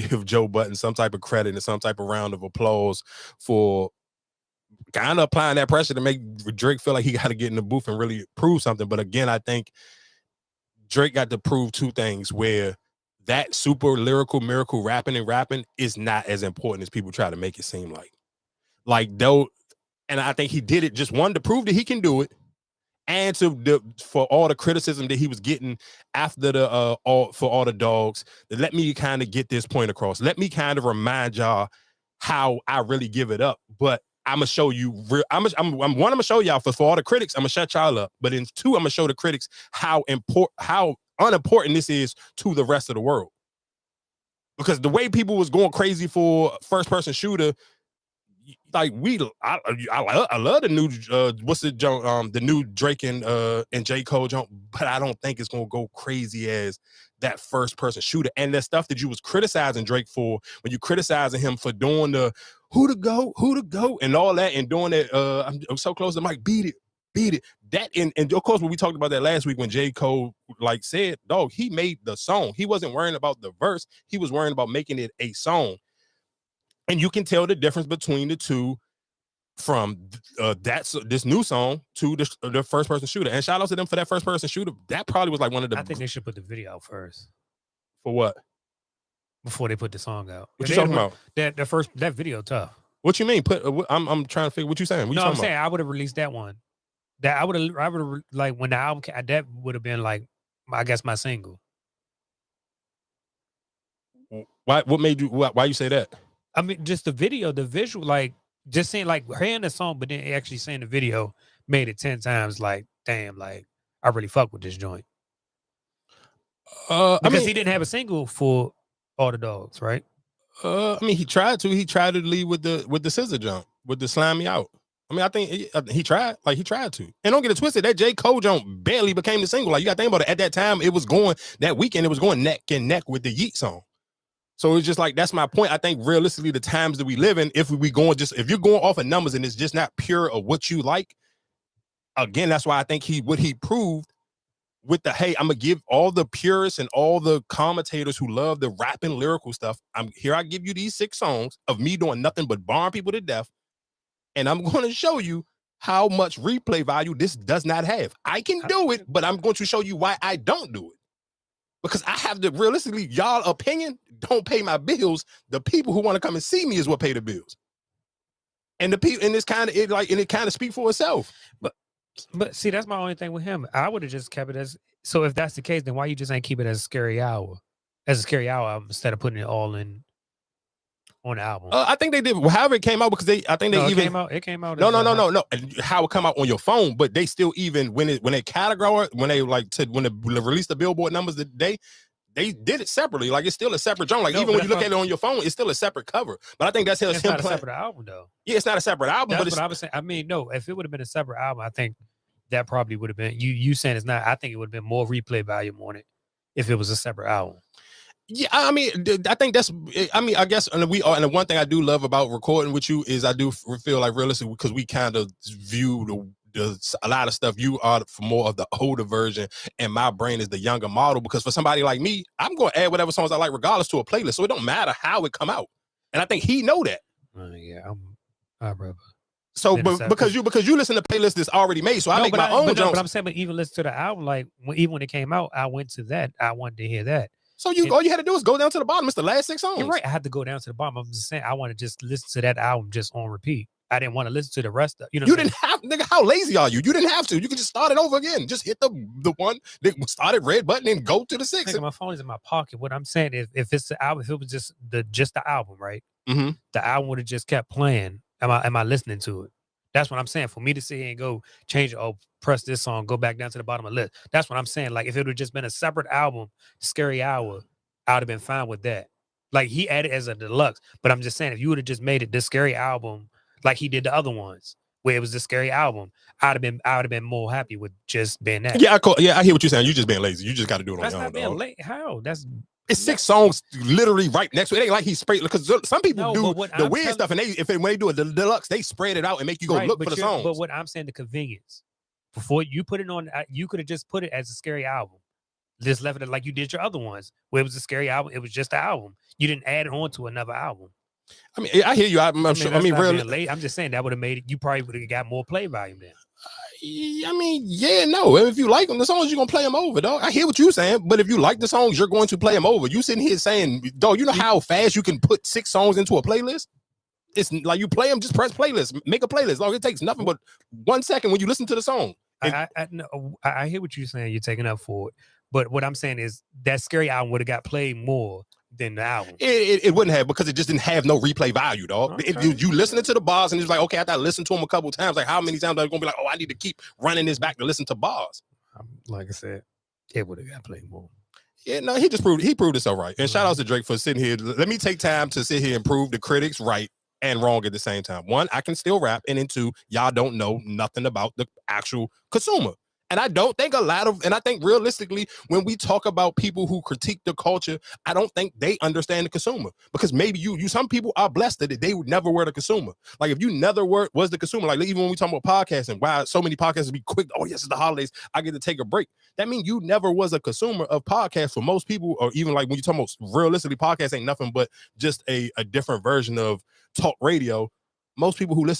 give Joe Budden some type of credit and some type of round of applause for kind of applying that pressure to make Drake feel like he got to get in the booth and really prove something. But again, I think Drake got to prove two things where that super lyrical miracle rapping is not as important as people try to make it seem like. Like, though, and I think he did it just one to prove that he can do it, and for all the criticism that he was getting after for all the dogs. Let me kind of get this point across. Let me kind of remind y'all how I really give it up. But I'm gonna show you. I'm gonna show y'all for all the critics. I'm gonna shut y'all up. But in two, I'm gonna show the critics how unimportant this is to the rest of the world. Because the way people was going crazy for first person shooter, like I love the new the new Drake and J. Cole jump, but I don't think it's gonna go crazy as that first person shooter. And the stuff that you was criticizing Drake for, when you criticizing him for doing the who to go and all that, and doing that, I'm so close to Mike, beat it. That and of course when we talked about that last week when J. Cole like said, dog, he made the song. He wasn't worrying about the verse, he was worrying about making it a song. And you can tell the difference between the two from this new song to the first person shooter. And shout out to them for that first person shooter. That probably was like one of the. I think they should put the video out first. For what? Before they put the song out. What you talking about? That video tough. What you mean? I'm trying to figure what you saying. What I'm saying I would have released that one. That I would have like when the album came, that would have been like, I guess, my single. Why? What made you? Why you say that? I mean, just the video, the visual, like just saying, like hearing the song, but then actually saying the video made it 10 times. Like, damn, like I really fuck with this joint. Because he didn't have a single for All the Dogs, right? I mean, he tried to lead with the scissor jump, with the Slime Me Out. I mean, I think he tried to. And don't get it twisted, that J. Cole jump barely became the single. Like, you got to think about it. At that time, it was going, that weekend, it was going neck and neck with the Yeet song. So it's just like, that's my point. I think realistically, the times that we live in, if you're going off of numbers and it's just not pure of what you like, again, that's why I think what he proved with the, hey, I'm gonna give all the purists and all the commentators who love the rapping lyrical stuff, I give you these 6 songs of me doing nothing but barring people to death, and I'm going to show you how much replay value this does not have. I can do it, but I'm going to show you why I don't do it. Because I have to, realistically, y'all opinion don't pay my bills. The people who want to come and see me is what pay the bills. And the people, and it kind of speak for itself. But see, that's my only thing with him. I would have just kept it as, so if that's the case, then why you just ain't keep it as a scary hour album instead of putting it all in on the album? I think they did. However it came out, because it came out. No. How it come out on your phone, but they still, even when they released the Billboard numbers today, they did it separately. Like, it's still a separate genre. Like, even when you look at it on your phone, it's still a separate cover. But I think that's it's not a separate album, though. Yeah, it's not a separate album. That's but what I was saying. I mean, no, if it would have been a separate album, I think that probably would have been, you saying it's not, I think it would have been more replay volume on it if it was a separate album. Yeah, I mean, I think that's, I guess, and the one thing I do love about recording with you is I do feel like, realistically, because we kind of view a lot of stuff, you are for more of the older version, and my brain is the younger model, because for somebody like me, I'm going to add whatever songs I like regardless to a playlist, so it don't matter how it come out. And I think he know that. Yeah, I brother. So, because you listen to playlists that's already made, so I make my own. But I'm saying, but even listen to the album, like even when it came out, I went to that. I wanted to hear that. So all you had to do is go down to the bottom. It's the last 6 songs. You're right. I had to go down to the bottom. I'm just saying, I want to just listen to that album just on repeat. I didn't want to listen to the rest of, you didn't have, nigga, how lazy are you? You didn't have to. You could just start it over again. Just hit the one that started red button and go to the 6. Nigga, my phone is in my pocket. What I'm saying is, if it's the album, if it was just the album, right? Mm-hmm. The album would have just kept playing. Am I listening to it? That's what I'm saying. For me to sit here and go change it, press this song, go back down to the bottom of the list. That's what I'm saying. Like, if it would have just been a separate album, Scary Hour, I would have been fine with that. Like, he added as a deluxe. But I'm just saying, if you would have just made it the Scary Album like he did the other ones, where it was the Scary Album, I would have been more happy with just being that. Yeah, I hear what you're saying. You just being lazy. You just got to do it on your own. That's not being late. How? It's 6 songs literally right next to it. It ain't like he sprayed, because some people do the weird stuff, and when they do a deluxe, they spread it out and make you go look for the songs. But what I'm saying, the convenience. Before you put it on, you could have just put it as a Scary Album. Just left it like you did your other ones, where it was a scary album. It was just the album. You didn't add it on to another album. I mean, I hear you. I'm sure. I mean, really, I'm just saying that would have made it. You probably would have got more play volume then. I mean, yeah, no. If you like them, the songs, you're gonna play them over, dog. I hear what you're saying, but if you like the songs, you're going to play them over. You sitting here saying, dog, you know how fast you can put 6 songs into a playlist? It's like you play them, just press playlist, make a playlist. Dog, it takes nothing but 1 second when you listen to the song. I hear what you're saying. You're taking up for it, but what I'm saying is that scary album would have got played more than the album. It wouldn't have, because it just didn't have no replay value, dog. Okay. You listening to the bars and it's like, okay, after I listened to them a couple times, like how many times are you gonna be like, oh, I need to keep running this back to listen to bars? Like I said, it would have got played more. Yeah, no, he proved it so right. And shout out to Drake for sitting here. Let me take time to sit here and prove the critics right and wrong at the same time. 1, I can still rap, and then 2, y'all don't know nothing about the actual consumer. And I don't think and I think realistically, when we talk about people who critique the culture, I don't think they understand the consumer, because maybe some people are blessed that they would never were the consumer. Like if you never was the consumer, like even when we talk about podcasting, why so many podcasts be quick, oh yes, it's the holidays, I get to take a break. That means you never was a consumer of podcasts for most people, or even like when you talk about realistically, podcasts ain't nothing but just a different version of talk radio. Most people who listen